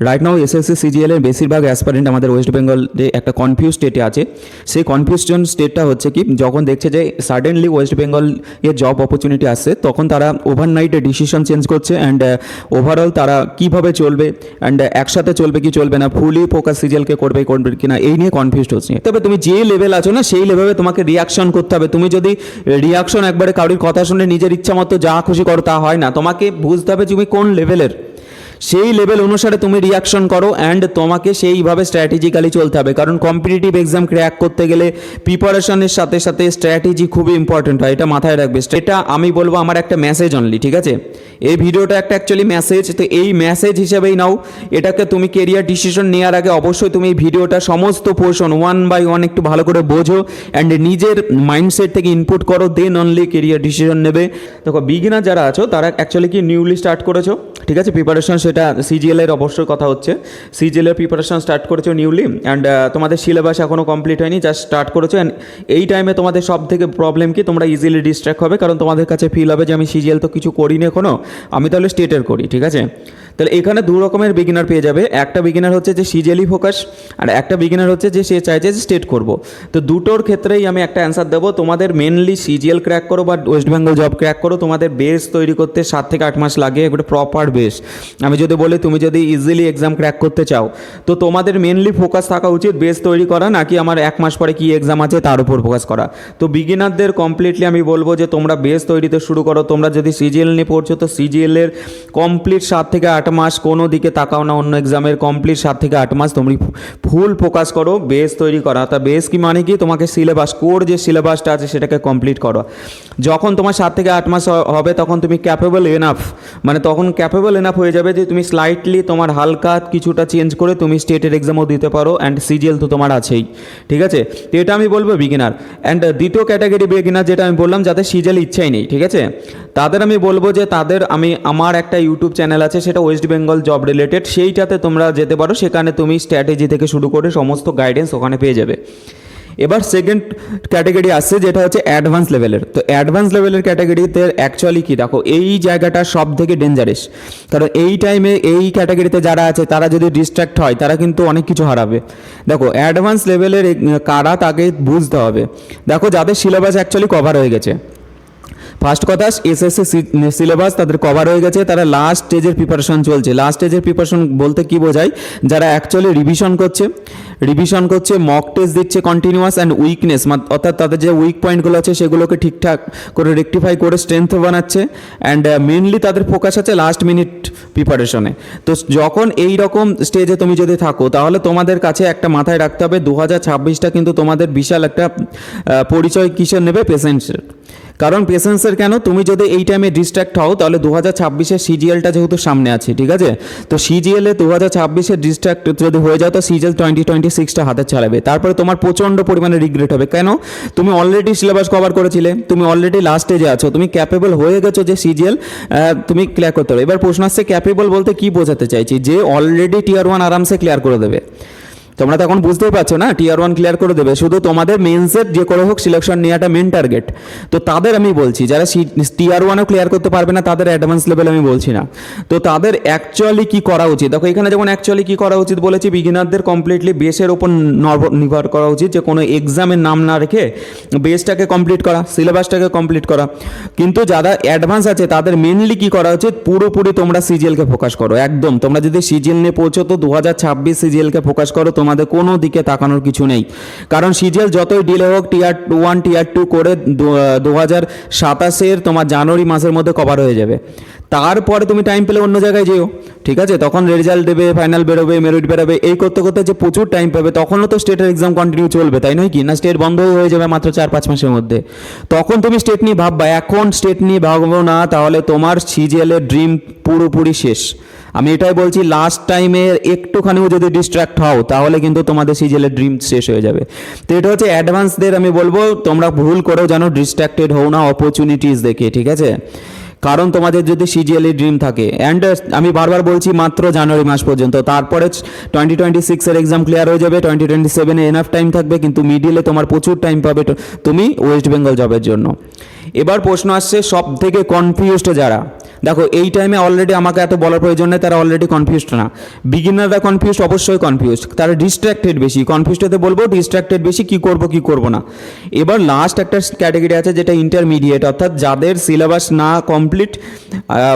Right now SSC CGL এর বেশিরভাগ aspirant আমাদের ওয়েস্ট বেঙ্গলে একটা কনফিউজ স্টেটে আছে। সেই কনফিউশন স্টেটটা হচ্ছে কি, যখন দেখছে যে সাডেনলি ওয়েস্ট বেঙ্গল এর জব অপরচুনিটি আসছে, তখন তারা ওভারনাইটে ডিসিশন চেঞ্জ করছে অ্যান্ড ওভারঅল তারা কীভাবে চলবে অ্যান্ড একসাথে চলবে কি চলবে না, ফুলি ফোকাস সিজিএলকে করবে কি না, এই নিয়ে কনফিউজড হচ্ছে। তবে তুমি যে লেভেল আছো না, সেই লেভেলে তোমাকে রিয়াকশন করতে হবে। তুমি যদি রিয়াকশন একবারে কারোর কথা শুনে নিজের ইচ্ছা মতো যা খুশি করো, তা হয় না। তোমাকে বুঝতে হবে তুমি কোন লেভেলের, সেই লেভেল অনুসারে তুমি রিয়াকশন করো অ্যান্ড তোমাকে সেইভাবে স্ট্র্যাটেজিক্যালি চলতে হবে। কারণ কম্পিটিটিভ এক্সাম ক্র্যাক করতে গেলে প্রিপারেশনের সাথে সাথে স্ট্র্যাটেজি খুবই ইম্পর্টেন্ট হয়, এটা মাথায় রাখবে। এটা আমি বলবো আমার একটা মেসেজ অনলি, ঠিক আছে? এই ভিডিওটা একটা অ্যাকচুয়ালি মেসেজ, তো এই মেসেজ হিসেবেই নাও এটাকে। তুমি কেরিয়ার ডিসিশন নেওয়ার আগে অবশ্যই তুমি এই ভিডিওটা সমস্ত পোর্শন ওয়ান বাই ওয়ান একটু ভালো করে বোঝো অ্যান্ড নিজের মাইন্ডসেট থেকে ইনপুট করো, দেন অনলি কেরিয়ার ডিসিশন নেবে। দেখো বিগিনার যারা আছো তারা অ্যাকচুয়ালি কি নিউলি স্টার্ট করেছো, ঠিক আছে? প্রিপারেশন সেটা সিজিএলের অবশ্যই কথা হচ্ছে, সিজিএলের প্রিপারেশন স্টার্ট করেছো নিউলি অ্যান্ড তোমাদের সিলেবাস এখনও কমপ্লিট হয়নি, জাস্ট স্টার্ট করেছো। অ্যান্ড এই টাইমে তোমাদের সব থেকে প্রবলেম কি, তোমরা ইজিলি ডিস্ট্র্যাক্ট হবে। কারণ তোমাদের কাছে ফিল হবে যে আমি সিজিএল তো কিছু করিনি এখনও, আমি তাহলে স্টেটের করি, ঠিক আছে? তাহলে এখানে দু রকমের বিগিনার পেয়ে যাবে। একটা বিগিনার হচ্ছে যে সিজিএলই ফোকাস, আর একটা বিগিনার হচ্ছে যে সে চাইছে যে স্টেট করবো। তো দুটোর ক্ষেত্রেই আমি একটা অ্যান্সার দেবো। তোমাদের মেনলি সিজিএল ক্র্যাক করো বা ওয়েস্ট বেঙ্গল জব ক্র্যাক করো, তোমাদের বেস তৈরি করতে 7 থেকে 8 মাস লাগে, একটা প্রপার বেস। আমি যদি বলি তুমি যদি ইজিলি এক্সাম ক্র্যাক করতে চাও, তো তোমাদের মেনলি ফোকাস থাকা উচিত বেস তৈরি করা, নাকি আমার 1 মাস পরে কি এক্সাম আছে তার উপর ফোকাস করা। তো বিগিনারদের কমপ্লিটলি আমি বলবো যে তোমরা বেস তৈরিতে শুরু করো। তোমরা যদি সিজিএল নিয়ে পড়ছো, তো সিজিএলের কমপ্লিট 7 থেকে 8 মাস কোনো দিকে তাকাও না, অন্য এক্সামের কমপ্লিট 7 থেকে 8 মাস তুমি ফুল ফোকাস করো বেস তৈরি করা। তা বেস কি মানে কি, তোমাকে সিলেবাস, কোর যে সিলেবাসটা আছে সেটাকে কমপ্লিট করো। যখন তোমার 7 থেকে 8 মাস হবে, তখন তুমি ক্যাপেবল এনাফ, মানে তখন ক্যাপেবল এনাফ হয়ে যাবে যে তুমি স্লাইটলি তোমার হালকা কিছুটা চেঞ্জ করে তুমি স্টেটের এক্সামও দিতে পারো অ্যান্ড সিজিএল তো তোমার আছেই, ঠিক আছে? তো এটা আমি বলবো বিগিনার। অ্যান্ড দ্বিতীয় ক্যাটাগরি বিগিনার যেটা আমি বললাম, যাদের সিজিএল ইচ্ছাই নেই, ঠিক আছে? তাদের আমি বলবো যে আমার একটা ইউটিউব চ্যানেল আছে, সেটা ওয়েস্ট বেঙ্গল জব রিলেটেড, সেইটাতে তোমরা যেতে পারো। সেখানে তুমি স্ট্র্যাটেজি থেকে শুরু করে সমস্ত গাইডেন্স ওখানে পেয়ে যাবে। এবার সেকেন্ড ক্যাটাগরি আসছে যেটা হচ্ছে অ্যাডভান্স লেভেলের। তো অ্যাডভান্স লেভেলের ক্যাটাগরিতে অ্যাকচুয়ালি কি, দেখো এই জায়গাটা সব থেকে ডেঞ্জারাস। কারণ এই টাইমে এই ক্যাটাগরিতে যারা আছে তারা যদি ডিস্ট্র্যাক্ট হয়, তারা কিন্তু অনেক কিছু হারাবে। দেখো অ্যাডভান্স লেভেলের কারা, তাকে বুঝতে হবে। দেখো যাদের সিলেবাস অ্যাকচুয়ালি কভার হয়ে গেছে, ফার্স্ট কথা এসএসসি সিলেবাস তাদের কভার হয়ে গেছে, তারা লাস্ট স্টেজের প্রিপারেশন চলছে। লাস্ট স্টেজের প্রিপারেশন বলতে কি বোঝায়, যারা অ্যাকচুয়ালি রিভিশন করছে, মক টেস্ট দিচ্ছে কন্টিনিউয়াস অ্যান্ড উইকনেস, অর্থাৎ তাদের যে উইক পয়েন্টগুলো আছে সেগুলোকে ঠিকঠাক করে রেকটিফাই করে স্ট্রেংথ বানাচ্ছে অ্যান্ড মেনলি তাদের ফোকাস আছে লাস্ট মিনিট প্রিপারেশনে। তো যখন এই রকম স্টেজে তুমি যদি থাকো, তাহলে তোমাদের কাছে একটা মাথায় রাখতে হবে 2026টা কিন্তু তোমাদের বিশাল একটা পরিচয় কিসের নেবে, পেশেন্সের। কারণ পেশেন্সের কেন, তুমি যদি এই টাইমে ডিস্ট্র্যাক্ট হও, তাহলে 2026-এর সিজিএলটা যেহেতু সামনে আছে, ঠিক আছে? তো সিজিএলে 2026-এর ডিস্ট্র্যাক্ট যদি হয়ে যায়, তো সিজিএল 2026টা হাতে চালাবে। তারপরে তোমার প্রচণ্ড পরিমাণে রিগ্রেট হবে। কেন, তুমি অলরেডি সিলেবাস কভার করেছিলে, তুমি অলরেডি লাস্ট স্টেজে আছো, তুমি ক্যাপেবল হয়ে গেছো যে সিজিএল তুমি ক্লিয়ার করতে পারো। এবার প্রশ্ন আসছে ক্যাপেবল বলতে কি বোঝাতে চাইছি, যে অলরেডি টিয়ার 1 আরামসে ক্লিয়ার করে দেবে। তোমরা তো এখন বুঝতেই পারছো না, টিয়ার 1 ক্লিয়ার করে দেবে। শুধু তোমাদের মেন্সের যে করে হোক সিলেকশন নেওয়াটা মেন টার্গেট। তো তাদের আমি বলছি, যারা টিয়ার 1ও ক্লিয়ার করতে পারবে না, তাদের অ্যাডভান্স লেভেল আমি বলছি না। তো তাদের অ্যাকচুয়ালি কি করা উচিত, দেখো এখানে যেমন অ্যাকচুয়ালি কি করা উচিত বলেছি, বিগিনারদের কমপ্লিটলি বেসের ওপর নির্ভর করা উচিত, যে কোনো এক্সামের নাম না রেখে বেসটাকে কমপ্লিট করা, সিলেবাসটাকে কমপ্লিট করা। কিন্তু যারা অ্যাডভান্স আছে তাদের মেনলি কি করা উচিত, পুরোপুরি তোমরা সিজিএলকে ফোকাস করো একদম। তোমরা যদি সিজিএল নিয়ে পৌঁছো, তো 2026 সিজিএলকে ফোকাস করো, তোমাদের কোনো দিকে তাকানোর কিছু নেই। কারণ সিজিএল যতই ডিলে হোক, টিয়ার 1 টিয়ার 2 করে 2027-এর তোমার জানুয়ারি মাসের মধ্যে কভার হয়ে যাবে। তারপরে তুমি টাইম পেলে অন্য জায়গায় যেও, ঠিক আছে? তখন রেজাল্ট দেবে, ফাইনাল বেরোবে, মেরিট বেরোবে, এই করতে করতে যে প্রচুর টাইম পাবে, তখনও তো স্টেটের এক্সাম কন্টিনিউ চলবে, তাই নয় কি? না স্টেট বন্ধ হয়ে যাবে মাত্র 4-5 মাসের মধ্যে। তখন তুমি স্টেট নিয়ে ভাববা, এখন স্টেট নিয়ে ভাববো না, তাহলে তোমার সিজিএলের ড্রিম পুরোপুরি শেষ। আমি এটাই বলছি, লাস্ট টাইমে একটুখানিও যদি ডিস্ট্র্যাক্ট হও, তাহলে কিন্তু তোমাদের সিজিএলের ড্রিম শেষ হয়ে যাবে। তো এটা হচ্ছে অ্যাডভান্সদের আমি বলবো, তোমরা ভুল করেও যেন ডিস্ট্র্যাক্টেড হও না অপরচুনিটিস দেখে, ঠিক আছে? কারণ তোমাদের যদি সিজিএলের ড্রিম থাকে, অ্যান্ড আমি বারবার বলছি মাত্র জানুয়ারি মাস পর্যন্ত, তারপরে 2026-এর এক্সাম ক্লিয়ার হয়ে যাবে, 2027-এ এনাফ টাইম থাকবে, কিন্তু মিডিলে তোমার প্রচুর টাইম পাবে তুমি ওয়েস্ট বেঙ্গল জবের জন্য। এবার প্রশ্ন আসছে সব থেকে কনফিউজড যারা, দেখো এই টাইমে অলরেডি আমাকে এত বলার প্রয়োজন নেই, তারা অলরেডি কনফিউজড না। বিগিনাররা কনফিউজড, অবশ্যই কনফিউজড, তারা ডিস্ট্র্যাক্টেড বেশি। কনফিউজড হতে বলবো ডিস্ট্র্যাক্টেড বেশি, কি করব না। এবার লাস্ট একটা ক্যাটাগরি আছে যেটা ইন্টারমিডিয়েট, অর্থাৎ যাদের সিলেবাস না কমপ্লিট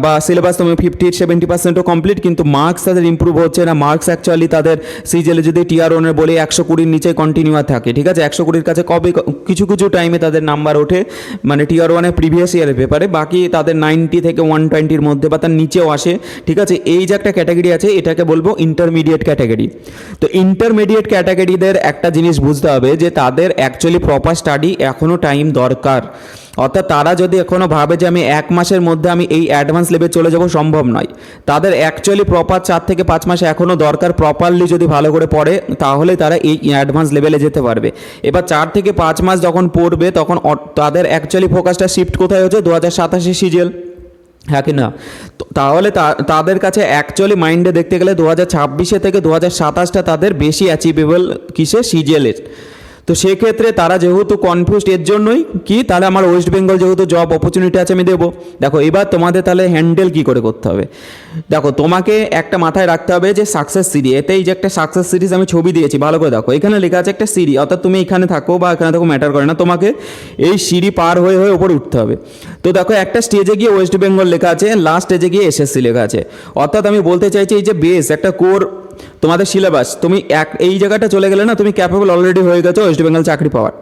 বা সিলেবাস তুমি 50-70%ও কমপ্লিট, কিন্তু মার্কস তাদের ইম্প্রুভ হচ্ছে না। মার্কস অ্যাকচুয়ালি তাদের সিজিএলে যদি টিআর ওয়ানের বলে 120-র নিচে কন্টিনিউ থাকে, ঠিক আছে, 120-র কাছে কবে কিছু কিছু টাইমে তাদের নাম্বার ওঠে, মানে টিআর ওয়ানের প্রিভিয়াস ইয়ারের পেপারে, বাকি তাদের 90 থেকে 120-র মধ্যে বা তার নিচেও আসে, ঠিক আছে। এই যে একটা ক্যাটাগরি আছে, এটাকে বলবো ইন্টারমিডিয়েট ক্যাটাগরি। তো ইন্টারমিডিয়েট ক্যাটাগরিদের একটা জিনিস বুঝতে হবে যে তাদের অ্যাকচুয়ালি প্রপার স্টাডি এখনও টাইম দরকার। অর্থাৎ তারা যদি এখনও ভাবে যে আমি 1 মাসের মধ্যে আমি এই অ্যাডভান্স লেভেল চলে যাব, সম্ভব নয়। তাদের অ্যাকচুয়ালি প্রপার 4 থেকে 5 মাস এখনও দরকার। প্রপারলি যদি ভালো করে পড়ে তাহলে তারা এই অ্যাডভান্স লেভেলে যেতে পারবে। এবার 4 থেকে 5 মাস যখন পড়বে তখন তাদের অ্যাকচুয়ালি ফোকাসটা শিফট কোথায় হচ্ছে, 2027 সিজিএল, হ্যাঁ কি না? তাহলে তাদের কাছে অ্যাকচুয়ালি মাইন্ডে দেখতে গেলে 2026 থেকে 2027টা তাদের বেশি অ্যাচিভেবল কিসে, সিজিএলের। তো সেক্ষেত্রে তারা যেহেতু কনফিউজড, এর জন্যই কি তাহলে আমার ওয়েস্ট বেঙ্গল যেহেতু জব অপরচুনিটি আছে আমি দেবো। দেখো এবার তোমাদের তাহলে হ্যান্ডেল কী করে করতে হবে। দেখো তোমাকে একটা মাথায় রাখতে হবে যে সাকসেস সিরি, এতেই যে একটা সাকসেস সিরিজ আমি ছবি দিয়েছি, ভালো করে দেখো, এখানে লেখা আছে একটা সিরি, অর্থাৎ তুমি এখানে থাকো বা এখানে থাকো ম্যাটার করে না, তোমাকে এই সিঁড়ি পার হয়ে হয়ে ওপরে উঠতে হবে। তো দেখো একটা স্টেজে গিয়ে ওয়েস্ট বেঙ্গল লেখা আছে, লাস্ট স্টেজে গিয়ে এসএসসি লেখা আছে। অর্থাৎ আমি বলতে চাইছি এই যে বেস একটা কোর তোমাদের সিলেবাস, তুমি এই জায়গাটা চলে গেলে না, তুমি ক্যাপেবল অলরেডি হয়ে গেছো ওয়েস্ট বেঙ্গল চাকরি পাওয়ার।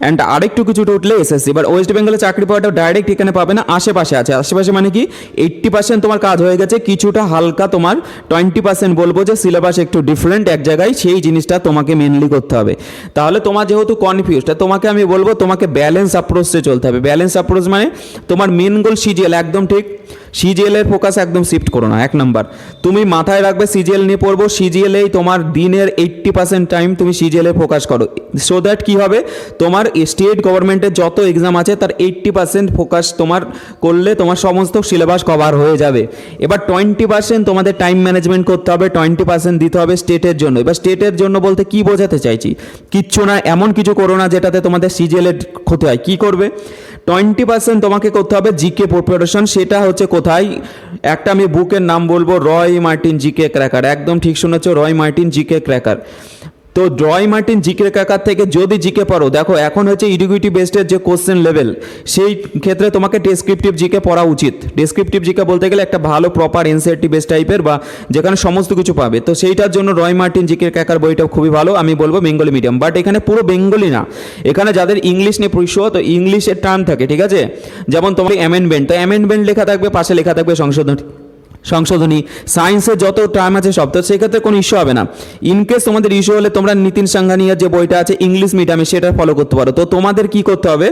অ্যান্ড আরেকটু কিছুটা উঠলে এসএসসি। এবার ওয়েস্ট বেঙ্গলে চাকরি পাওয়াটা ডাইরেক্ট এখানে পাবে না, আশেপাশে আছে। আশেপাশে মানে কি 80% তোমার কাজ হয়ে গেছে, কিছুটা হালকা তোমার 20% বলবো যে সিলেবাস একটু ডিফারেন্ট এক জায়গায়, সেই জিনিসটা তোমাকে মেনলি করতে হবে। তাহলে তোমার যেহেতু কনফিউজড, তোমাকে আমি বলবো তোমাকে ব্যালেন্স অ্যাপ্রোচে চলতে হবে। ব্যালেন্স অ্যাপ্রোচ মানে তোমার মেন গোল সিজিএল, একদম ঠিক। সিজিএলের ফোকাস একদম শিফট করো না। 1 নাম্বার তুমি মাথায় রাখবে সিজিএল নিয়ে পড়বো, সিজিএলেই তোমার দিনের 80% টাইম তুমি সিজিএলে ফোকাস করো। সো দ্যাট কী হবে, তোমার স্টেট গভর্নমেন্টের যত এক্সাম আছে তার 80% ফোকাস তোমার করলে তোমার সমস্ত সিলেবাস কভার হয়ে যাবে। এবার 20% তোমাদের টাইম ম্যানেজমেন্ট করতে হবে, 20% দিতে হবে স্টেটের জন্য। এবার স্টেটের জন্য বলতে কি বোঝাতে চাইছি, কিচ্ছু না, এমন কিছু করো না যেটাতে তোমাদের সিজিএলের ক্ষতি হয়। কী করবে, 20% তোমাকে করতে হবে জিকে প্রিপারেশন। সেটা হচ্ছে কোথায়, একটা আমি বুকের নাম বলবো, রয় মার্টিন জিকে ক্র্যাকার, একদম ঠিক শুনেছো, রয় মার্টিন জিকে ক্র্যাকার। তো রয় মার্টিন জিকে ক্র্যাকার থেকে যদি জিকে পড়ো, দেখো এখন হচ্ছে ইডিউইটি বেসডের যে কোশ্চেন লেভেল, সেই ক্ষেত্রে তোমাকে ডেসক্রিপটিভ জিকে পড়া উচিত। ডেসক্রিপটিভ জিকে বলতে গেলে একটা ভালো প্রপার এনসিইআরটি বেস টাইপের, বা যেখানে সমস্ত কিছু পাবে। তো সেইটার জন্য রয় মার্টিন জিকে ক্র্যাকার বইটা খুবই ভালো, আমি বলবো বেঙ্গলি মিডিয়াম। বাট এখানে পুরো বেঙ্গলি না, এখানে যাদের ইংলিশ নিয়ে পড়ছো তো ইংলিশের টার্ম থাকে, ঠিক আছে। যেমন তোমার অ্যামেন্ডমেন্ট, তো অ্যামেন্ডমেন্ট লেখা থাকবে, পাশে লেখা থাকবে সংশোধনী। সায়েন্সের যত টার্ম আছে সব, তো সেক্ষেত্রে কোনো ইস্যু হবে না। ইনকেস তোমাদের ইস্যু হলে তোমরা নিতিন সাঙ্গানিয়ার যে বইটা আছে ইংলিশ মিডিয়ামে, সেটা ফলো করতে পারো। তো তোমাদের কি করতে হবে,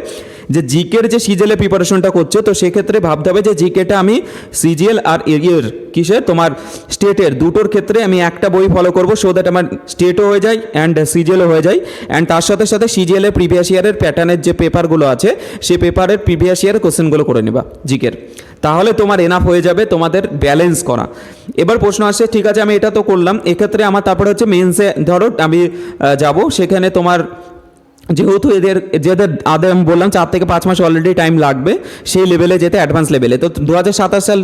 যে জিকের যে সিজিএলে প্রিপারেশনটা করছো, তো সেক্ষেত্রে ভাবতে হবে যে জিকেটা আমি সিজিএল আর এর কিসের তোমার স্টেটের দুটোর ক্ষেত্রে আমি একটা বই ফলো করবো, সো দ্যাট আমার স্টেটও হয়ে যায় অ্যান্ড সিজিএলও হয়ে যায়। অ্যান্ড তার সাথে সাথে সিজিএলের প্রিভিয়াস ইয়ারের প্যাটার্নের যে পেপারগুলো আছে, সেই পেপারের প্রিভিয়াস ইয়ারের কোশ্চেনগুলো করে নেবা জিকের, তাহলে তোমার এনাফ হয়ে যাবে তোমাদের ব্যালেন্স করা। এবার প্রশ্ন আসছে, ঠিক আছে আমি এটা তো করলাম, এক্ষেত্রে আমার তারপরে হচ্ছে মেন্সে ধরো আমি যাব, সেখানে তোমার যেহেতু যেদের আমি বললাম 4 থেকে 5 মাস অলরেডি টাইম লাগবে সেই লেভেলে যেতে, অ্যাডভান্স লেভেলে। তো 2027 সাল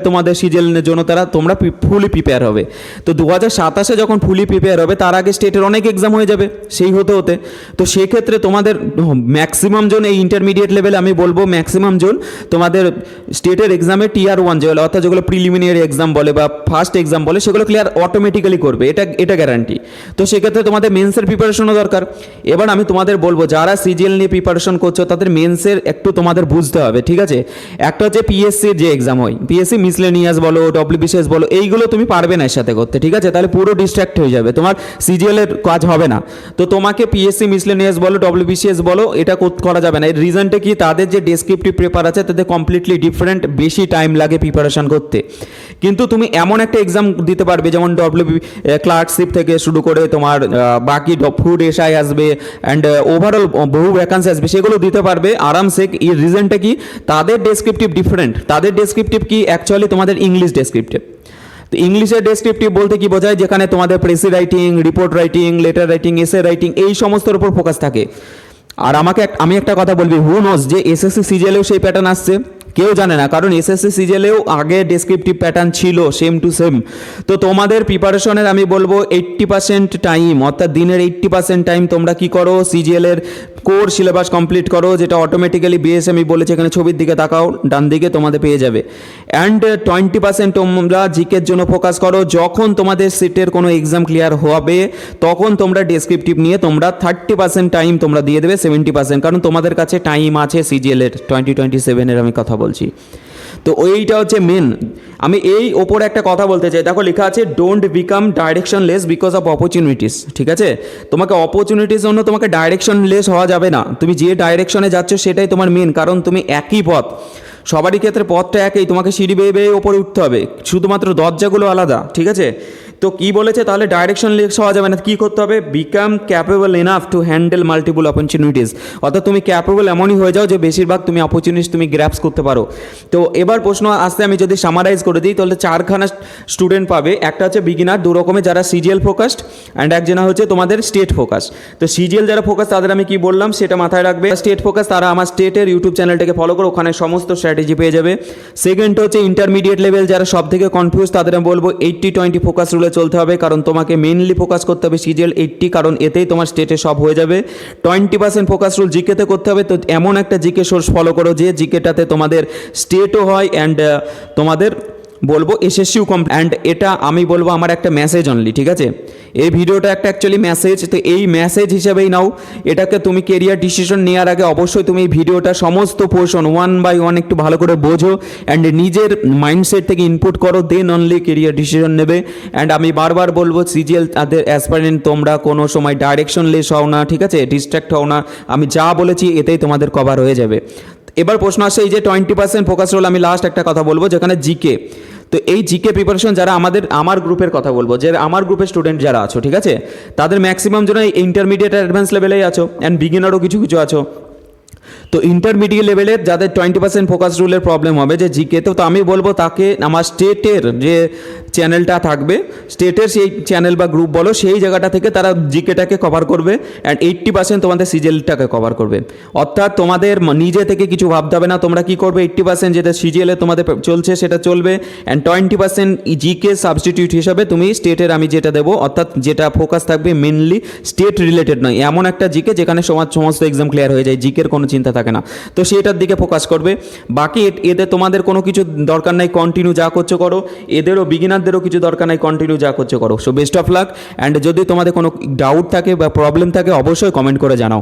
তোমাদের সিজিএলের জন্য তোমরা ফুলি প্রিপেয়ার হবে। তো 2027 যখন ফুলি প্রিপেয়ার হবে, তার আগে স্টেটের অনেক এক্সাম হয়ে যাবে সেই হতে। তো সেক্ষেত্রে তোমাদের ম্যাক্সিমাম জন এই ইন্টারমিডিয়েট লেভেলে আমি বলবো ম্যাক্সিমাম জন তোমাদের স্টেটের এক্সামে টিআর 1 যেগুলো, অর্থাৎ যেগুলো প্রিলিমিনারি এক্সাম বলে বা ফার্স্ট এক্সাম বলে, সেগুলো ক্লিয়ার অটোমেটিক্যালি করবে, এটা গ্যারান্টি। তো সেক্ষেত্রে তোমাদের মেন্সের প্রিপারেশনও দরকার। এবার আমি তোমাদের বলবো যারা সিজিএল নিয়ে প্রিপারেশন করছো তাদের মেন্সের একটু তোমাদের বুঝতে হবে, ঠিক আছে। একটা হচ্ছে পিএসসির যে এক্সাম হয়, পিএসসি মিসলেনিয়াস বলো, ডব্লিউবিসিএস বলো, এইগুলো তুমি পারবে না এর সাথে করতে, ঠিক আছে। তাহলে পুরো ডিস্ট্র্যাক্ট হয়ে যাবে, তোমার সিজিএলের কাজ হবে না। তো তোমাকে পিএসসি মিসলেনিয়াস বলো, ডব্লিউবিসিএস বলো, এটা করা যাবে না। এর রিজনটা কি, তাদের যে ডেসক্রিপটিভ পেপার আছে তাদের কমপ্লিটলি ডিফারেন্ট, বেশি টাইম লাগে প্রিপারেশন করতে। কিন্তু তুমি এমন একটা এক্সাম দিতে পারবে, যেমন ক্লার্কশিপ থেকে শুরু করে তোমার বাকি ফুড এসআই আসবে, অ্যান্ড ওভারঅল বহু ভ্যাকান্সি আসবে, সেগুলো দিতে পারবে আরামসে। এর রিজনটা কি, তাদের ডেসক্রিপটিভ ডিফারেন্ট। তাদের ডেসক্রিপটিভ কি, অ্যাকচুয়ালি তোমাদের ইংলিশ ডেসক্রিপটিভ। তো ইংলিশের ডেসক্রিপটিভ বলতে কি বোঝায়, যেখানে তোমাদের precis writing, report writing, letter writing, essay writing, এই সমস্তর উপর ফোকাস থাকে। আর আমি একটা কথা বলবি, হু নোজ যে এসএসসি সিজিএলেও সেই প্যাটার্ন আসছে, কেউ জানে না, কারণ এসএসসি সিজিএলেও আগে ডেসক্রিপটিভ প্যাটার্ন ছিল সেম টু সেম। তো তোমাদের প্রিপারেশনের আমি বলবো 80% টাইম, অর্থাৎ দিনের 80% টাইম তোমরা কি করো, সিজিএলের কোর সিলেবাস কমপ্লিট করো, যেটা অটোমেটিক্যালি বিএস আমি বলেছি, এখানে ছবির দিকে তাকাও, ডান দিকে তোমাদের পেয়ে যাবে। অ্যান্ড 20% তোমরা জিকের জন্য ফোকাস করো। যখন তোমাদের সিটের কোনো এক্সাম ক্লিয়ার হবে তখন তোমরা ডেসক্রিপটিভ নিয়ে তোমরা 30% টাইম তোমরা দিয়ে দেবে, 70%, কারণ তোমাদের কাছে টাইম আছে সিজিএলের 2027-এর আমি কথা বলছি। তো ওইটা হচ্ছে মেন। আমি এই ওপরে একটা কথা বলতে চাই, দেখো লেখা আছে don't become directionless because of opportunities. ঠিক আছে, তোমাকে অপরচুনিটিস জন্য তোমাকে ডাইরেকশনলেস হওয়া যাবে না। তুমি যে ডাইরেকশনে যাচ্ছ সেটাই তোমার মেন, কারণ তুমি একই পথ, সবারই ক্ষেত্রে পথটা একই, তোমাকে সিঁড়ি বেয়ে বেয়ে ওপরে উঠতে হবে, শুধুমাত্র দরজাগুলো আলাদা। ঠিক আছে, তো কি বলেছে তাহলে ডাইরেকশনলেস হওয়া যাবে না, কী করতে হবে, become capable enough to handle multiple opportunities. অর্থাৎ তুমি ক্যাপেবল এমনই হয়ে যাও যে বেশিরভাগ তুমি অপরচুনিটিস তুমি গ্র্যাপস করতে পারো। তো এবার প্রশ্ন আসতে আমি যদি সামারাইজ করে দিই তাহলে 4খানা স্টুডেন্ট পাবে। একটা হচ্ছে বিগিনার, দু রকমের, যারা সিজিএল ফোকাসড, অ্যান্ড একজনা হচ্ছে তোমাদের স্টেট ফোকাস। তো সিজিএল যারা ফোকাস তাদের আমি কি বললাম সেটা মাথায় রাখবে। স্টেট ফোকাস তারা আমার স্টেটের ইউটিউব চ্যানেলটাকে ফলো করো, ওখানে সমস্ত স্ট্র্যাটেজি পেয়ে যাবে। সেকেন্ড হচ্ছে ইন্টারমিডিয়েট লেভেল, যারা সব থেকে কনফিউজ, তাদের আমি বলবো 80-20 ফোকাস রুলে চলতে হবে, কারণ তোমাকে মেনলি ফোকাস করতে হবে সিজিএল 80, কারণ এতেই তোমার স্টেটে সব হয়ে যাবে। 20% ফোকাস রুল জিকেতে করতে হবে। তো এমন একটা জিকে সোর্স ফলো করো যে জিকেটাতে তোমাদের স্টেটও হয় অ্যান্ড তোমাদের বলবো এসএসসিও অ্যান্ড এটা আমি বলবো আমার একটা মেসেজ অনলি। ঠিক আছে, এই ভিডিওটা একটা অ্যাকচুয়ালি মেসেজ, তো এই মেসেজ হিসেবেই নাও এটাকে। তুমি কেরিয়ার ডিসিশন নেওয়ার আগে অবশ্যই তুমি এই ভিডিওটা সমস্ত পোর্শন 1 by 1 একটু ভালো করে বোঝো অ্যান্ড নিজের মাইন্ডসেট থেকে ইনপুট করো, দেন অনলি কেরিয়ার ডিসিশন নেবে। অ্যান্ড আমি বারবার বলবো সিজিএল তাদের অ্যাসপারেন্ট তোমরা কোনো সময় ডাইরেকশনলেস হও না, ঠিক আছে, ডিস্ট্র্যাক্ট হও না। আমি যা বলেছি এতেই তোমাদের কভার হয়ে যাবে। এবার প্রশ্ন আসছে এই যে 20% ফোকাস রোল, আমি লাস্ট একটা কথা বলবো যেখানে জিকে। তো এই জিকে প্রিপারেশন যারা আমার গ্রুপের কথা বলবো, যে আমার গ্রুপের স্টুডেন্ট যারা আছো, ঠিক আছে, তাদের ম্যাক্সিমাম জন ইন্টারমিডিয়েট অ্যাডভান্স লেভেলেই আছো অ্যান্ড বিগিনারও কিছু কিছু আছো। তো ইন্টারমিডিয়েট লেভেলের যাদের 20% ফোকাস রুলের প্রবলেম হবে যে জিকেতে, তো আমি বলবো তাকে আমার স্টেটের যে চ্যানেলটা থাকবে, স্টেটের সেই চ্যানেল বা গ্রুপ বলো, সেই জায়গাটা থেকে তারা জিকেটাকে কভার করবে অ্যান্ড 80% তোমাদের সিজিএলটাকে কভার করবে। অর্থাৎ তোমাদের নিজে থেকে কিছু ভাবতে হবে না, তোমরা কি করবে, 80% যেটা সিজিএলে তোমাদের চলছে সেটা চলবে অ্যান্ড 20% জিকে সাবস্টিটিউট হিসাবে তুমি স্টেটের আমি যেটা দেবো, অর্থাৎ যেটা ফোকাস থাকবে মেনলি স্টেট রিলেটেড নয়, এমন একটা জিকে যেখানে সমস্ত এক্সাম ক্লিয়ার হয়ে যায়, জিকের কোনো চিন্তা থাকে না, তো সেটার দিকে ফোকাস করবে। বাকি এতে তোমাদের কোনো কিছু দরকার নাই, কন্টিনিউ যা করছো করো, এদেরও বিগিনারদেরও কিছু দরকার নাই, কন্টিনিউ যা করছো করো। So best of luck, and যদি তোমাদের কোনো ডাউট থাকে বা প্রবলেম থাকে অবশ্যই কমেন্ট করে জানাও।